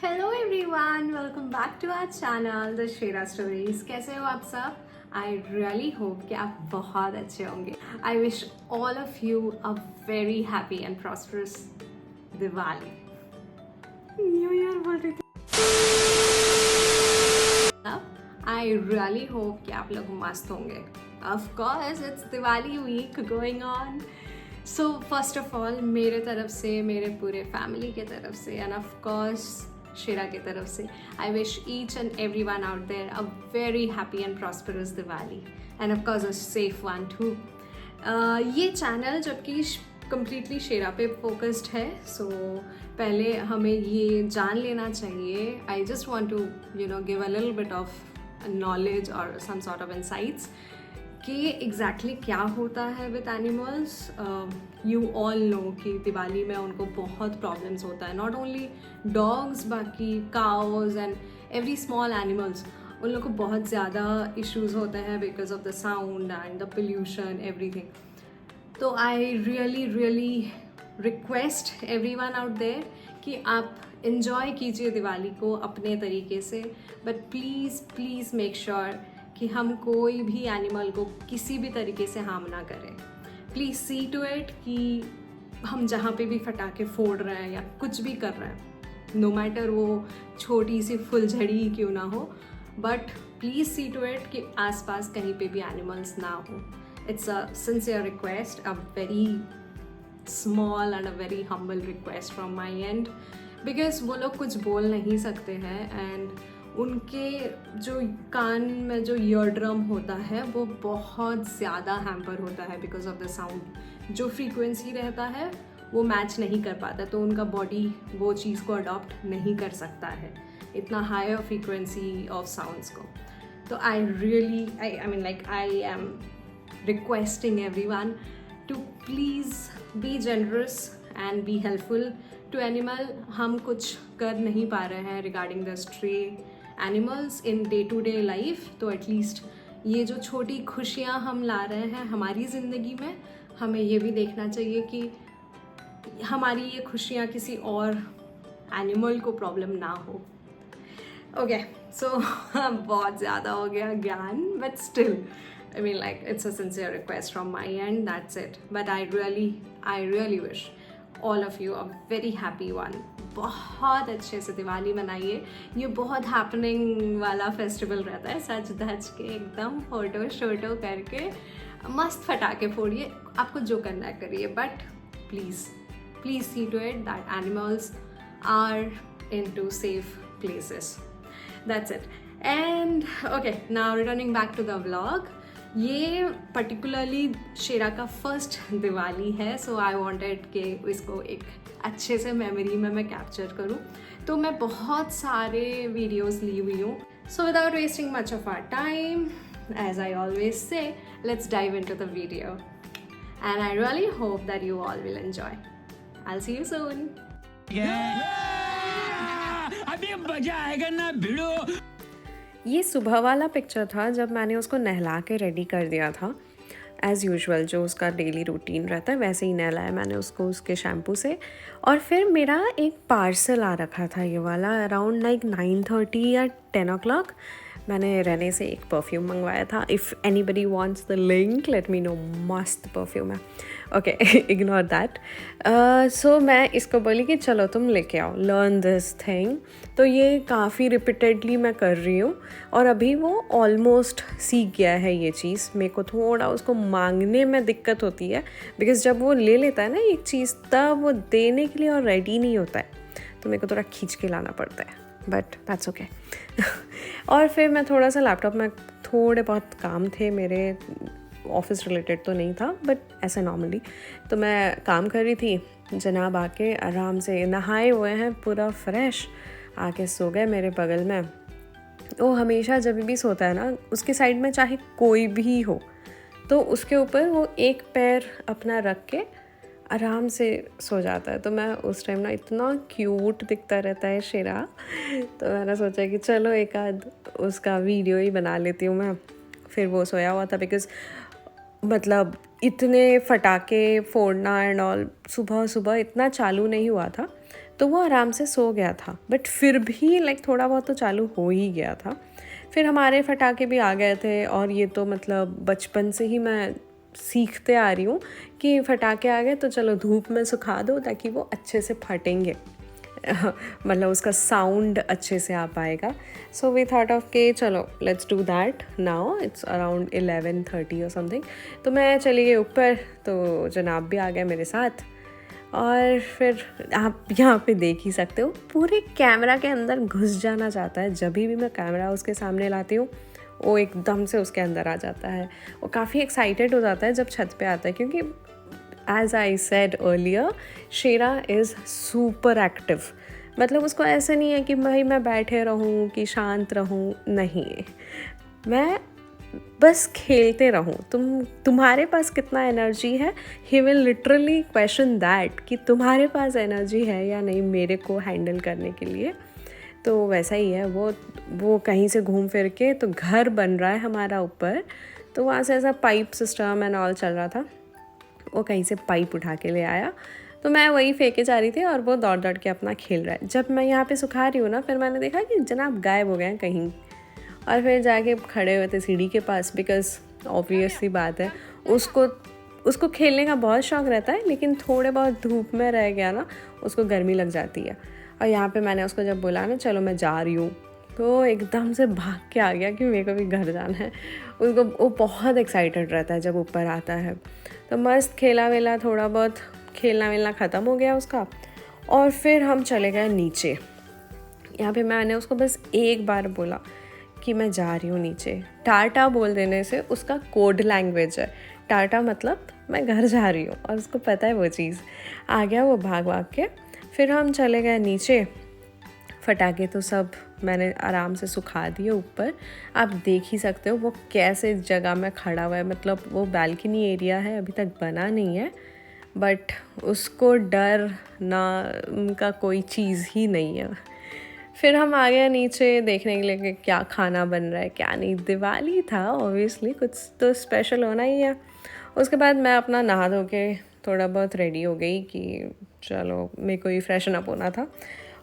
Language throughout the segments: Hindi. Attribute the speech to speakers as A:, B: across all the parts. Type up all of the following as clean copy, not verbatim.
A: Hello everyone, welcome back to our channel the Shera stories. कैसे हो आप सब? आई रियली होप कि आप बहुत अच्छे होंगे। I wish all of you a very happy and prosperous Diwali. New year बोल रही थी। आई रियली होप कि आप लोग मस्त होंगे। Of course it's Diwali week going on. So first of all मेरे तरफ से, मेरे पूरे फैमिली के तरफ से एंड ऑफ कोर्स शेरा की तरफ से I wish each and every one out there a very happy and prosperous Diwali and of course a safe one too. ये चैनल जबकि कम्प्लीटली शेरा पे फोकस्ड है, सो पहले हमें ये जान लेना चाहिए। I just want to give a little bit of knowledge or some sort of insights कि एग्जैक्टली क्या होता है with animals. You all know कि दिवाली में उनको बहुत प्रॉब्लम्स होता है, नॉट ओनली डॉग्स बाकी cows and every small animals, उन लोग को बहुत ज़्यादा इश्यूज होते हैं because of the sound and the pollution everything. तो I really request every one out there कि आप इन्जॉय कीजिए दिवाली को अपने तरीके से, बट प्लीज़ मेक श्योर कि हम कोई भी एनिमल को किसी भी तरीके से हार्म ना करें। प्लीज़ सी टू इट कि हम जहाँ पे भी फटाके फोड़ रहे हैं या कुछ भी कर रहे हैं, नो मैटर वो छोटी सी फुलझड़ी क्यों ना हो, but please see to it कि आसपास कहीं पे भी एनिमल्स ना हो। It's a sincere request, a very small and a very humble request from my end, because वो लोग कुछ बोल नहीं सकते हैं एंड उनके जो कान में जो ईयर ड्रम होता है वो बहुत ज़्यादा हैम्पर होता है बिकॉज ऑफ द साउंड। जो फ्रीक्वेंसी रहता है वो मैच नहीं कर पाता, तो उनका बॉडी वो चीज़ को अडॉप्ट नहीं कर सकता है, इतना हायर फ्रीक्वेंसी ऑफ साउंड्स को। तो I am requesting everyone to please be generous and be helpful to animal. हम कुछ कर नहीं पा रहे हैं regarding the stray animals in day to day life, तो एटलीस्ट ये जो छोटी खुशियाँ हम ला रहे हैं हमारी ज़िंदगी में, हमें ये भी देखना चाहिए कि हमारी ये खुशियाँ किसी और एनिमल को प्रॉब्लम ना हो। ओके सो बहुत ज़्यादा हो गया ज्ञान, but still I mean, like, it's a sincere request from my end, that's it. But I really wish all of you a very happy one. बहुत अच्छे से दिवाली मनाइए। ये बहुत हैपनिंग वाला फेस्टिवल रहता है, सच धज के एकदम फोटो शोटो करके मस्त फटाके फोड़िए, आपको जो करना है करिए, but please see to it that animals are into safe places. That's it. And okay, now returning back to the vlog. ये पर्टिकुलरली शेरा का फर्स्ट दिवाली है, सो आई वांटेड कि इसको एक अच्छे से मेमोरी में मैं कैप्चर करूँ, तो मैं बहुत सारे वीडियोस ली हुई हूँ। So without wasting much of our time, as I always say, let's dive into the video and I really hope that you all will enjoy. I will see you soon.
B: अभी मजा आएगा ना भिड़ो।
C: ये सुबह वाला पिक्चर था जब मैंने उसको नहला के रेडी कर दिया था। एज़ यूजुअल जो उसका डेली रूटीन रहता है वैसे ही नहलाया मैंने उसको उसके शैम्पू से। और फिर मेरा एक पार्सल आ रखा था ये वाला अराउंड लाइक 9:30 या 10 o'clock। मैंने रहने से एक परफ्यूम मंगवाया था। If anybody wants the link let me know, मस्त परफ्यूम है। Okay ignore that. सो मैं इसको बोली कि चलो तुम लेके आओ, लर्न दिस थिंग। तो ये काफ़ी रिपीटेडली मैं कर रही हूँ और अभी वो ऑलमोस्ट सीख गया है ये चीज़। मेरे को थोड़ा उसको मांगने में दिक्कत होती है बिकॉज़ जब वो ले लेता है ना एक चीज़, तब वो देने के लिए और रेडी नहीं होता है, तो मेरे को थोड़ा खींच के लाना पड़ता है, बट दैट्स ओके। और फिर मैं थोड़ा सा लैपटॉप में थोड़े बहुत काम थे मेरे, ऑफिस रिलेटेड तो नहीं था बट ऐसे नॉर्मली, तो मैं काम कर रही थी। जनाब आके आराम से नहाए हुए हैं, पूरा फ्रेश, आके सो गए मेरे बगल में। वो हमेशा जब भी सोता है ना, उसके साइड में चाहे कोई भी हो, तो उसके ऊपर वो एक पैर अपना रख के आराम से सो जाता है। तो मैं उस टाइम ना, इतना क्यूट दिखता रहता है शेरा, तो मैंने सोचा कि चलो एक आध उसका वीडियो ही बना लेती हूँ मैं। फिर वो सोया हुआ था बिकॉज़ मतलब इतने फटाके फोड़ना एंड ऑल सुबह सुबह इतना चालू नहीं हुआ था, तो वो आराम से सो गया था, बट फिर भी लाइक थोड़ा बहुत तो चालू हो ही गया था। फिर हमारे फटाके भी आ गए थे, और ये तो मतलब बचपन से ही मैं सीखते आ रही हूँ कि फटाके आ गए तो चलो धूप में सुखा दो ताकि वो अच्छे से फटेंगे मतलब उसका साउंड अच्छे से आ पाएगा। सो वी थॉट ऑफ के चलो let's do that now. It's around 11:30 और समथिंग। तो मैं चली गई ऊपर, तो जनाब भी आ गए मेरे साथ। और फिर आप यहाँ पे देख ही सकते हो, पूरे कैमरा के अंदर घुस जाना चाहता है। जब भी मैं कैमरा उसके सामने लाती हूँ वो एकदम से उसके अंदर आ जाता है। वो काफ़ी एक्साइटेड हो जाता है जब छत पे आता है, क्योंकि as I said earlier, Shera is super active. मतलब उसको ऐसा नहीं है कि भाई मैं बैठे रहूँ कि शांत रहूँ, नहीं, मैं बस खेलते रहूँ। तुम्हारे पास कितना एनर्जी है, he will literally question that कि तुम्हारे पास एनर्जी है या नहीं मेरे को हैंडल करने के लिए। तो वैसा ही है वो कहीं से घूम फिर के, तो घर बन रहा है हमारा ऊपर, तो वहाँ से ऐसा पाइप सिस्टम एंड ऑल चल रहा था। वो कहीं से पाइप उठा के ले आया, तो मैं वही फेंके जा रही थी और वो दौड़ दौड़ के अपना खेल रहा है। जब मैं यहाँ पे सुखा रही हूँ ना, फिर मैंने देखा कि जनाब गायब हो गए हैं कहीं, और फिर जाके खड़े हुए थे सीढ़ी के पास, बिकॉज ऑब्वियस सी बात है उसको खेलने का बहुत शौक़ रहता है, लेकिन थोड़े बहुत धूप में रह गया ना उसको गर्मी लग जाती है। और यहाँ पे मैंने उसको जब बोला ना चलो मैं जा रही हूँ, तो एकदम से भाग के आ गया कि मेरे को भी घर जाना है। वो बहुत एक्साइटेड रहता है जब ऊपर आता है। तो मस्त खेला वेला, थोड़ा बहुत खेलना वेलना ख़त्म हो गया उसका, और फिर हम चले गए नीचे। यहाँ पे मैंने उसको बस एक बार बोला कि मैं जा रही हूँ नीचे। टाटा बोल देने से उसका कोड लैंग्वेज है, टाटा मतलब मैं घर जा रही हूँ, और उसको पता है वो चीज़। आ गया वो भाग भाग के। फिर हम चले गए नीचे। फटाके तो सब मैंने आराम से सुखा दिए ऊपर। आप देख ही सकते हो वो कैसे जगह में खड़ा हुआ है। मतलब वो बालकनी एरिया है, अभी तक बना नहीं है, बट उसको डर ना उनका कोई चीज़ ही नहीं है। फिर हम आ गए नीचे देखने के लिए कि क्या खाना बन रहा है क्या नहीं। दिवाली था, ऑब्वियसली कुछ तो स्पेशल होना ही है। उसके बाद मैं अपना नहा धो के थोड़ा बहुत रेडी हो गई कि चलो मेरे को ही फ्रेशन अप होना था।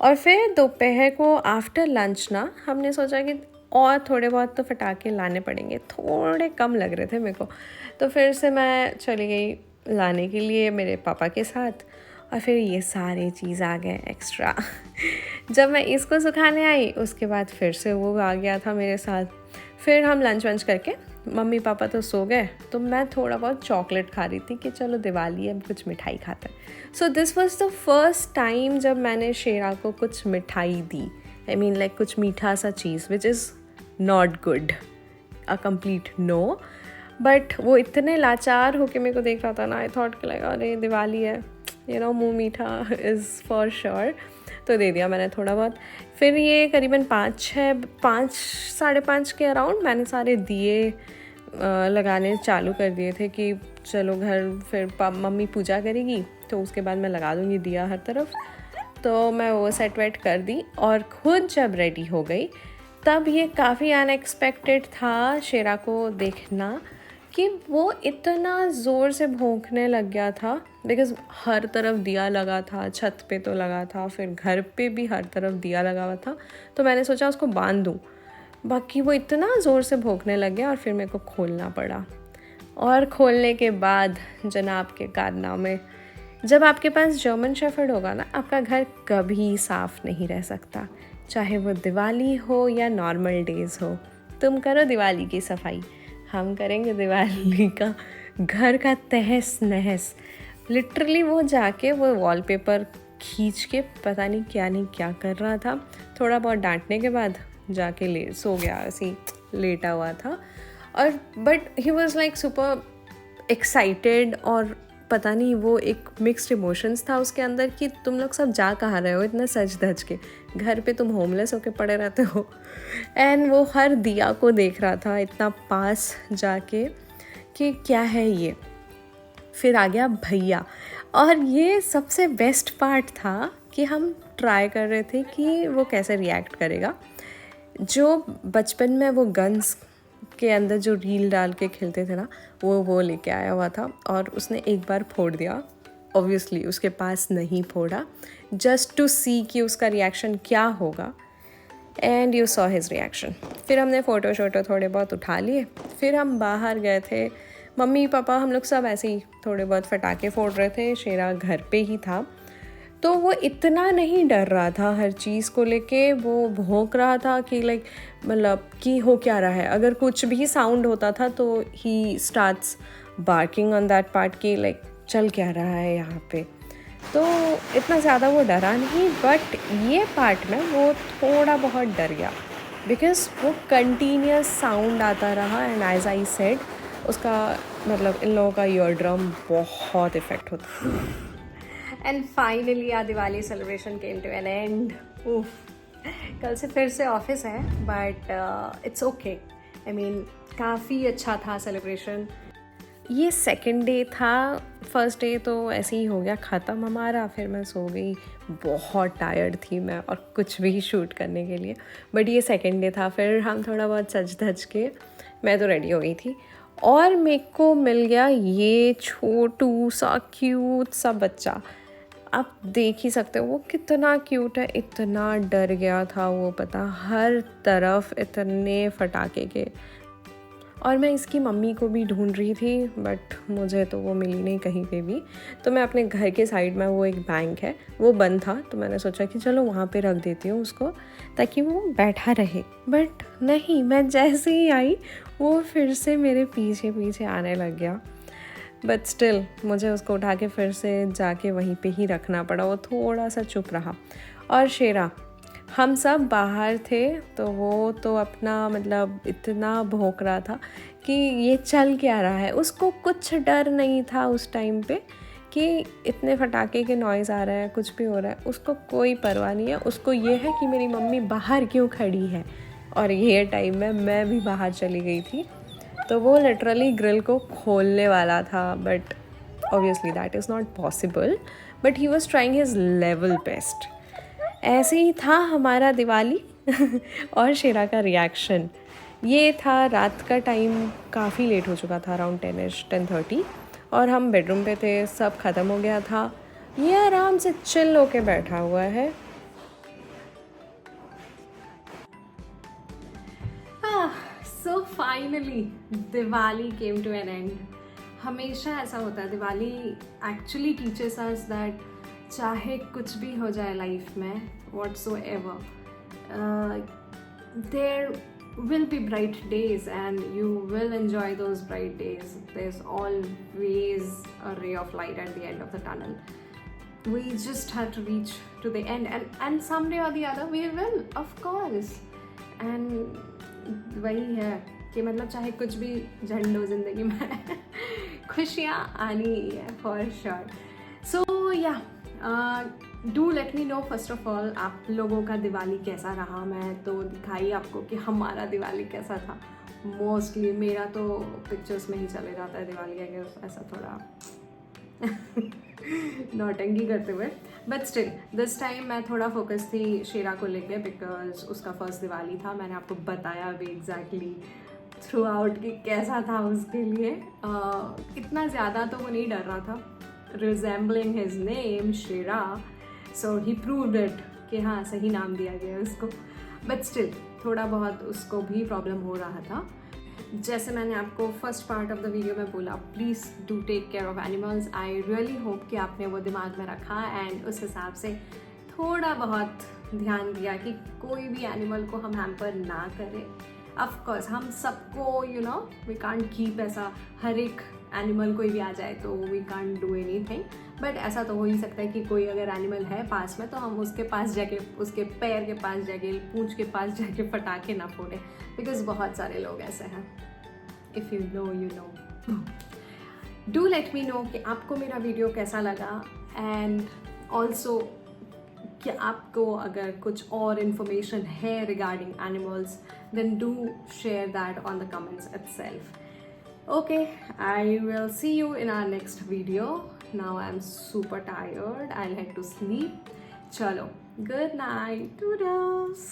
C: और फिर दोपहर को आफ्टर लंच ना हमने सोचा कि और थोड़े बहुत तो फटाके लाने पड़ेंगे, थोड़े कम लग रहे थे मेरे को। तो फिर से मैं चली गई लाने के लिए मेरे पापा के साथ, और फिर ये सारे चीज़ आ गए एक्स्ट्रा जब मैं इसको सुखाने आई उसके बाद फिर से वो आ गया था मेरे साथ। फिर हम लंच वंच करके, मम्मी पापा तो सो गए, तो मैं थोड़ा बहुत चॉकलेट खा रही थी कि चलो दिवाली है, कुछ मिठाई खाते हैं। So this was the first time जब मैंने शेरा को कुछ मिठाई दी। आई मीन लाइक कुछ मीठा सा चीज़, which is not good, a complete no. But वो इतने लाचार होके मेरे को देख रहा था ना, आई थॉट कि लाइक अरे दिवाली है, यू नो, मुँह मीठा इज़ फॉर श्योर। तो दे दिया मैंने थोड़ा बहुत। फिर ये करीबन 5 साढ़े 5 के अराउंड मैंने सारे दिए लगाने चालू कर दिए थे कि चलो घर, फिर मम्मी पूजा करेगी तो उसके बाद मैं लगा दूँगी दिया हर तरफ। तो मैं वो सेट वेट कर दी, और खुद जब रेडी हो गई तब ये काफ़ी अनएक्सपेक्टेड था शेरा को देखना कि वो इतना ज़ोर से भौंकने लग गया था। बिकॉज़ हर तरफ दिया लगा था, छत पे तो लगा था, फिर घर पे भी हर तरफ दिया लगा हुआ था। तो मैंने सोचा उसको बांध दूँ, बाकी वो इतना ज़ोर से भौंकने लग गया और फिर मेरे को खोलना पड़ा। और खोलने के बाद जनाब के कारनामे। जब आपके पास जर्मन शेफर्ड होगा ना, आपका घर कभी साफ़ नहीं रह सकता, चाहे वो दिवाली हो या नॉर्मल डेज़ हो। तुम करो दिवाली की सफाई, हम करेंगे दिवाली का घर का तहस नहस। लिटरली वो जाके वो वॉलपेपर खींच के पता नहीं क्या कर रहा था। थोड़ा बहुत डांटने के बाद जाके सो गया, ऐसे लेटा हुआ था। और but he was like super excited, और पता नहीं वो एक मिक्स्ड इमोशंस था उसके अंदर कि तुम लोग सब जा कहाँ रहे हो इतना सज धज के, घर पे तुम होमलेस होके पड़े रहते हो। एंड वो हर दिया को देख रहा था इतना पास जाके कि क्या है ये। फिर आ गया भैया, और ये सबसे बेस्ट पार्ट था कि हम ट्राई कर रहे थे कि वो कैसे रिएक्ट करेगा। जो बचपन में वो गन्स के अंदर जो रील डाल के खेलते थे ना, वो लेके आया हुआ था, और उसने एक बार फोड़ दिया ऑब्वियसली उसके पास नहीं फोड़ा, जस्ट टू सी कि उसका रिएक्शन क्या होगा। And you saw his reaction. फिर हमने फ़ोटो शोटो थोड़े बहुत उठा लिए, फिर हम बाहर गए थे। मम्मी पापा हम लोग सब ऐसे ही थोड़े बहुत पटाखे फोड़ रहे थे, शेरा घर पे ही था। तो वो इतना नहीं डर रहा था हर चीज़ को लेके, वो भौंक रहा था कि लाइक मतलब कि हो क्या रहा है। अगर कुछ भी साउंड होता था तो he starts barking on that part कि लाइक चल क्या रहा है यहाँ पे। तो इतना ज़्यादा वो डरा नहीं, बट ये पार्ट में वो थोड़ा बहुत डर गया बिकॉज वो कंटिन्यूस साउंड आता रहा। एंड एज आई सेड, उसका मतलब इन लोगों का ईयर ड्रम बहुत इफ़ेक्ट होता है।
A: And finally a Diwali celebration came to an end. कल से फिर से ऑफिस है, but it's okay. I mean काफ़ी अच्छा था सेलिब्रेशन।
C: ये सेकंड डे था, फर्स्ट डे तो ऐसे ही हो गया ख़त्म हमारा। फिर मैं सो गई, बहुत टायर्ड थी मैं और कुछ भी शूट करने के लिए। बट ये सेकंड डे था, फिर हम थोड़ा बहुत सज धज के, मैं तो रेडी हो गई थी और मेरे को मिल गया ये छोटू सा क्यूट सा बच्चा। आप देख ही सकते हो वो कितना क्यूट है। इतना डर गया था वो, पता, हर तरफ इतने फटाके के। और मैं इसकी मम्मी को भी ढूंढ रही थी, बट मुझे तो वो मिली नहीं कहीं पे भी। तो मैं अपने घर के साइड में, वो एक बैंक है, वो बंद था, तो मैंने सोचा कि चलो वहाँ पे रख देती हूँ उसको ताकि वो बैठा रहे। बट नहीं, मैं जैसे ही आई वो फिर से मेरे पीछे पीछे आने लग गया। बट स्टिल मुझे उसको उठा के फिर से जाके वहीं पे ही रखना पड़ा। वो थोड़ा सा चुप रहा। और शेरा, हम सब बाहर थे तो वो तो अपना मतलब इतना भौंक रहा था कि ये चल क्या रहा है। उसको कुछ डर नहीं था उस टाइम पे कि इतने फटाके के नॉइज़ आ रहा है, कुछ भी हो रहा है, उसको कोई परवाह नहीं है। उसको ये है कि मेरी मम्मी बाहर क्यों खड़ी है। और ये टाइम में मैं भी बाहर चली गई थी, तो वो लिटरली ग्रिल को खोलने वाला था, but obviously that is not possible. But he was trying his level best. ऐसे ही था हमारा दिवाली और शेरा का रिएक्शन। ये था रात का टाइम, काफ़ी लेट हो चुका था, अराउंड 10:30, और हम बेडरूम पे थे, सब ख़त्म हो गया था। ये आराम से चिल होके बैठा हुआ है।
A: So finally Diwali came to an end. हमेशा ऐसा होता है, Diwali actually teachers us that चाहे कुछ भी हो जाए लाइफ में, whatsoever, there will be bright days and you will enjoy those bright days. There's always a ray of light at the end of the tunnel. We just have to reach to the end, and someday or the other we will, of course. And वही है कि मतलब चाहे कुछ भी झंड हो जिंदगी में खुशियाँ आनी ही है for sure. So yeah, do let me know first of all आप लोगों का दिवाली कैसा रहा। मैं तो दिखाई आपको कि हमारा दिवाली कैसा था। मोस्टली मेरा तो पिक्चर्स में ही चले जाता है दिवाली, अगर ऐसा थोड़ा नौटंकी करते हुए। बट स्टिल दिस टाइम मैं थोड़ा फोकस थी शेरा को लेके, बिकॉज उसका फर्स्ट दिवाली था। मैंने आपको बताया भी एग्जैक्टली थ्रू आउट कि कैसा था उसके लिए। इतना ज़्यादा तो वो नहीं डर रहा था, resembling his name Shera, so he proved it कि हाँ सही नाम दिया गया उसको। बट स्टिल थोड़ा बहुत उसको भी प्रॉब्लम हो रहा था। जैसे मैंने आपको first part of the video में बोला, please do take care of animals. I really hope कि आपने वो दिमाग में रखा एंड उस हिसाब से थोड़ा बहुत ध्यान दिया कि कोई भी एनिमल को हम हैम्पर ना करें। ऑफ कोर्स हम सबको वी कांट कीप ऐसा हर एक एनिमल कोई भी आ जाए तो we can't do anything. But ऐसा तो हो ही सकता है कि कोई अगर एनिमल है पास में तो हम उसके पास जाके, उसके पैर के पास जाके, पूंछ के पास जाके फटाके ना फोड़े, बिकॉज बहुत सारे लोग ऐसे हैं। If you know you know. Do let me no कि आपको मेरा वीडियो कैसा लगा, एंड ऑल्सो कि आपको अगर कुछ और इन्फॉर्मेशन है regarding animals, then do share that on the comments itself. Okay, I will see you in our next video. Now I'm super tired. I'll head to sleep. Chalo, good night. Toodles.